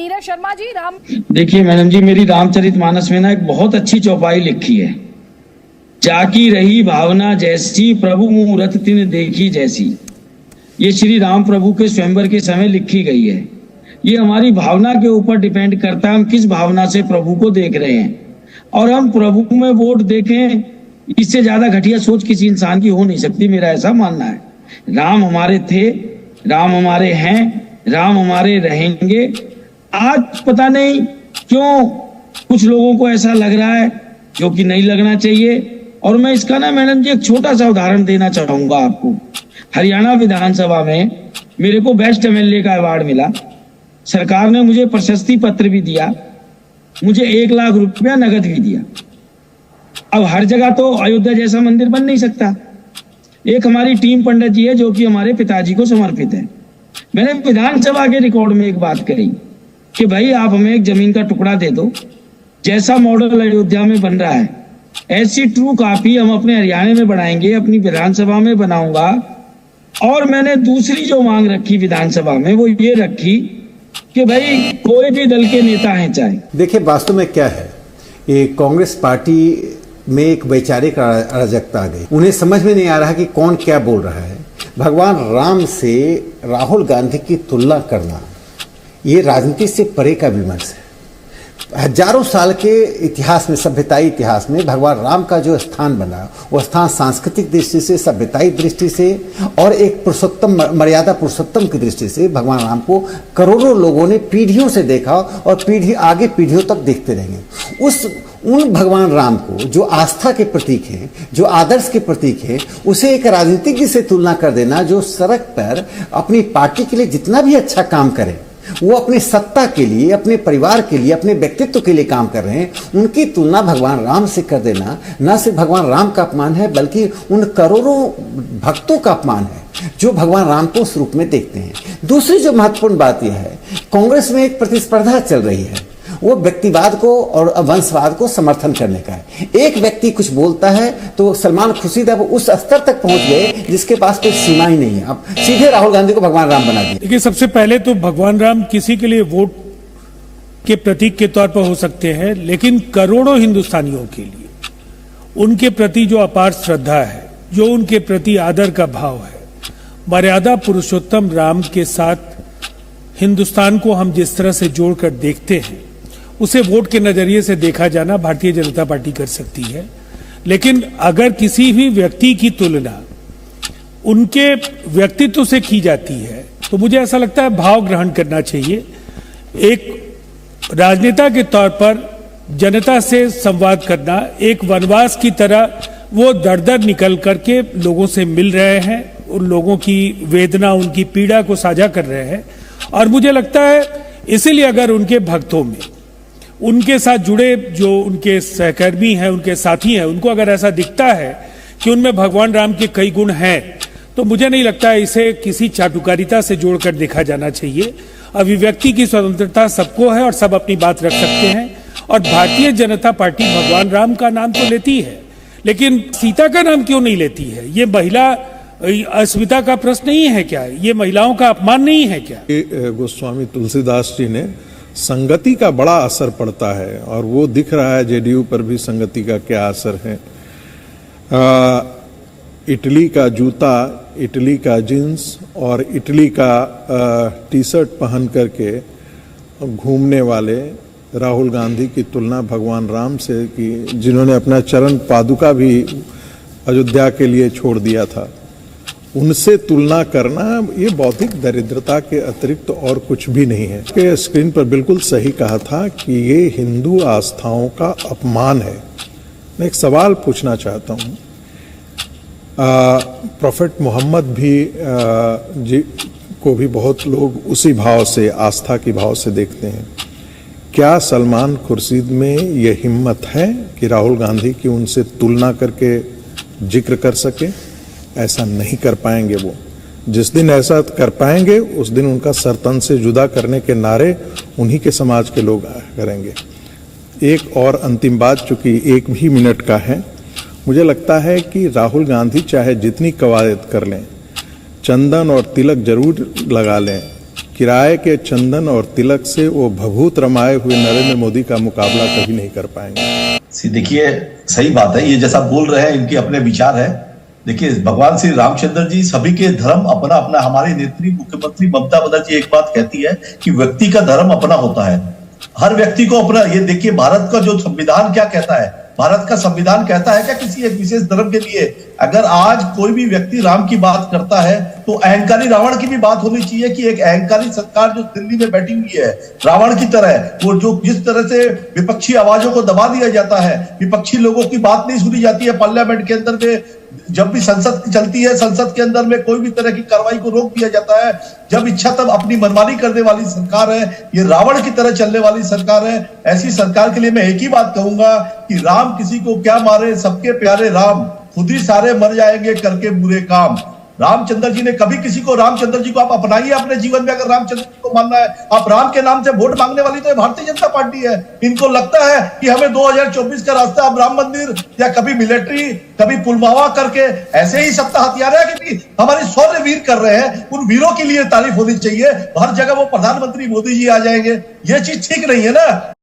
नीरज शर्मा जी राम। देखिए मैडम जी, मेरी रामचरितमानस में ना एक बहुत अच्छी चौपाई लिखी है। जाकी रही भावना जैसी प्रभु मूरत तिन देखी जैसी। ये श्री राम प्रभु के स्वयंवर के समय लिखी गई है। ये हमारी भावना के ऊपर डिपेंड करता है, हम किस भावना से प्रभु को देख रहे हैं। और हम प्रभु में वोट देखें, इससे ज्यादा घटिया सोच किसी इंसान की हो नहीं सकती, मेरा ऐसा मानना है। राम हमारे थे, राम हमारे हैं, राम हमारे रहेंगे। आज पता नहीं क्यों कुछ लोगों को ऐसा लग रहा है जो कि नहीं लगना चाहिए। और मैं इसका ना मैडम जी एक छोटा सा उदाहरण देना चाहूंगा आपको। हरियाणा विधानसभा में मेरे को बेस्ट एमएलए का अवार्ड मिला। सरकार ने मुझे प्रशस्ति पत्र भी दिया, मुझे 1 लाख रुपया नगद भी दिया। अब हर जगह तो अयोध्या जैसा मंदिर बन नहीं सकता। एक हमारी टीम पंडित जी है जो कि हमारे पिताजी को समर्पित है। मैंने विधानसभा के रिकॉर्ड में एक बात करी कि भाई आप हमें एक जमीन का टुकड़ा दे दो, जैसा मॉडल अयोध्या में बन रहा है ऐसी ट्रू कॉपी हम अपने हरियाणा में बनाएंगे, अपनी विधानसभा में बनाऊंगा। और मैंने दूसरी जो मांग रखी विधानसभा में वो ये रखी कि भाई कोई भी दल के नेता हैं चाहे। देखिए वास्तव में क्या है, ये कांग्रेस पार्टी में एक वैचारिक अराजकता आ गई। उन्हें समझ में नहीं आ रहा कि कौन क्या बोल रहा है। भगवान राम से राहुल गांधी की तुलना करना ये राजनीति से परे का विमर्श है। हजारों साल के इतिहास में, सभ्यताई इतिहास में भगवान राम का जो स्थान बना वो स्थान सांस्कृतिक दृष्टि से, सभ्यताई दृष्टि से और एक पुरुषोत्तम, मर्यादा पुरुषोत्तम की दृष्टि से भगवान राम को करोड़ों लोगों ने पीढ़ियों से देखा और पीढ़ी आगे पीढ़ियों तक देखते रहेंगे। उन भगवान राम को जो आस्था के प्रतीक हैं, जो आदर्श के प्रतीक हैं, उसे एक राजनीतिज्ञ से तुलना कर देना जो सड़क पर अपनी पार्टी के लिए जितना भी अच्छा काम करे, वो अपनी सत्ता के लिए, अपने परिवार के लिए, अपने व्यक्तित्व के लिए काम कर रहे हैं, उनकी तुलना भगवान राम से कर देना न सिर्फ भगवान राम का अपमान है बल्कि उन करोड़ों भक्तों का अपमान है जो भगवान राम को उस रूप में देखते हैं। दूसरी जो महत्वपूर्ण बात यह है, कांग्रेस में एक प्रतिस्पर्धा चल रही है, वो व्यक्तिवाद को और वंशवाद को समर्थन करने का है। एक व्यक्ति कुछ बोलता है तो सलमान खुर्शीद अब उस स्तर तक पहुंच गए जिसके पास कोई सीमा ही नहीं है। अब सीधे राहुल गांधी को भगवान राम बना दिया। देखिए, सबसे पहले तो भगवान राम किसी के लिए वोट के प्रतीक के तौर पर हो सकते हैं, लेकिन करोड़ों हिंदुस्तानियों के लिए उनके प्रति जो अपार श्रद्धा है, जो उनके प्रति आदर का भाव है, मर्यादा पुरुषोत्तम राम के साथ हिंदुस्तान को हम जिस तरह से जोड़कर देखते हैं, उसे वोट के नजरिए से देखा जाना भारतीय जनता पार्टी कर सकती है। लेकिन अगर किसी भी व्यक्ति की तुलना उनके व्यक्तित्व से की जाती है तो मुझे ऐसा लगता है भाव ग्रहण करना चाहिए। एक राजनेता के तौर पर जनता से संवाद करना एक वनवास की तरह, वो दर दर निकल करके लोगों से मिल रहे हैं, उन लोगों की वेदना, उनकी पीड़ा को साझा कर रहे हैं। और मुझे लगता है इसीलिए अगर उनके भक्तों में, उनके साथ जुड़े जो उनके सहकर्मी हैं, उनके साथी हैं, उनको अगर ऐसा दिखता है कि उनमें भगवान राम के कई गुण हैं, तो मुझे नहीं लगता है इसे किसी चाटुकारिता से जोड़कर देखा जाना चाहिए। अभिव्यक्ति की स्वतंत्रता सबको है और सब अपनी बात रख सकते हैं। और भारतीय जनता पार्टी भगवान राम का नाम तो लेती है, लेकिन सीता का नाम क्यों नहीं लेती है? ये महिला अस्मिता का प्रश्न नहीं है क्या? ये महिलाओं का अपमान नहीं है क्या? गोस्वामी तुलसीदास जी ने संगति का बड़ा असर पड़ता है और वो दिख रहा है जेडीयू पर भी संगति का क्या असर है। इटली का जूता, इटली का जींस और इटली का टी शर्ट पहन करके घूमने वाले राहुल गांधी की तुलना भगवान राम से की, जिन्होंने अपना चरण पादुका भी अयोध्या के लिए छोड़ दिया था, उनसे तुलना करना ये बौद्धिक दरिद्रता के अतिरिक्त और कुछ भी नहीं है। कि स्क्रीन पर बिल्कुल सही कहा था कि ये हिंदू आस्थाओं का अपमान है। मैं एक सवाल पूछना चाहता हूँ, प्रोफेट मोहम्मद भी जी को भी बहुत लोग उसी भाव से, आस्था की भाव से देखते हैं। क्या सलमान खुर्शीद में ये हिम्मत है कि राहुल गांधी की उनसे तुलना करके जिक्र कर सके? ऐसा नहीं कर पाएंगे वो। जिस दिन ऐसा कर पाएंगे उस दिन उनका सरतन से जुदा करने के नारे उन्हीं के समाज के लोग करेंगे। एक और अंतिम बात, चूंकि 1 ही मिनट का है, मुझे लगता है कि राहुल गांधी चाहे जितनी कवायद कर लें, चंदन और तिलक जरूर लगा लें, किराए के चंदन और तिलक से वो भभूत रमाए हुए नरेंद्र मोदी का मुकाबला कभी नहीं कर पाएंगे। देखिए, सही बात है, ये जैसा बोल रहे हैं इनके अपने विचार है। देखिए, भगवान श्री रामचंद्र जी सभी के धर्म अपना अपना, हमारी नेत्री मुख्यमंत्री ममता बनर्जी एक बात कहती है कि व्यक्ति का धर्म अपना होता है, हर व्यक्ति को अपना। ये देखिए, भारत का जो संविधान क्या कहता है, भारत का संविधान कहता है क्या किसी एक विशेष धर्म के लिए? अगर आज कोई भी व्यक्ति राम की बात करता है तो अहंकारी रावण की भी बात होनी चाहिए कि एक अहंकारी सरकार जो दिल्ली में बैठी हुई है रावण की तरह, वो जो जिस तरह से विपक्षी आवाजों को दबा दिया जाता है, विपक्षी लोगों की बात नहीं सुनी जाती है पार्लियामेंट के अंदर में, जब भी संसद चलती है संसद के अंदर में कोई भी तरह की कार्रवाई को रोक दिया जाता है, जब इच्छा तब अपनी मनमानी करने वाली सरकार है, ये रावण की तरह चलने वाली सरकार है। ऐसी सरकार के लिए मैं एक ही बात कहूंगा कि राम किसी को क्या मारे, सबके प्यारे राम, खुद ही सारे मर जाएंगे करके बुरे काम। रामचंद्र जी ने कभी किसी को, रामचंद्र जी को आप अपनाइए अपने जीवन में, अगर रामचंद्र जी को मानना है। आप राम के नाम से वोट मांगने वाली तो भारतीय जनता पार्टी है। इनको लगता है कि हमें 2024 का रास्ता अब राम मंदिर या कभी मिलिट्री, कभी पुलवामा करके ऐसे ही सत्ता हथियार है कि हमारे शौर्य वीर कर रहे हैं, उन वीरों के लिए तारीफ होनी चाहिए। हर जगह वो प्रधानमंत्री मोदी जी आ जाएंगे, ये चीज ठीक नहीं है ना।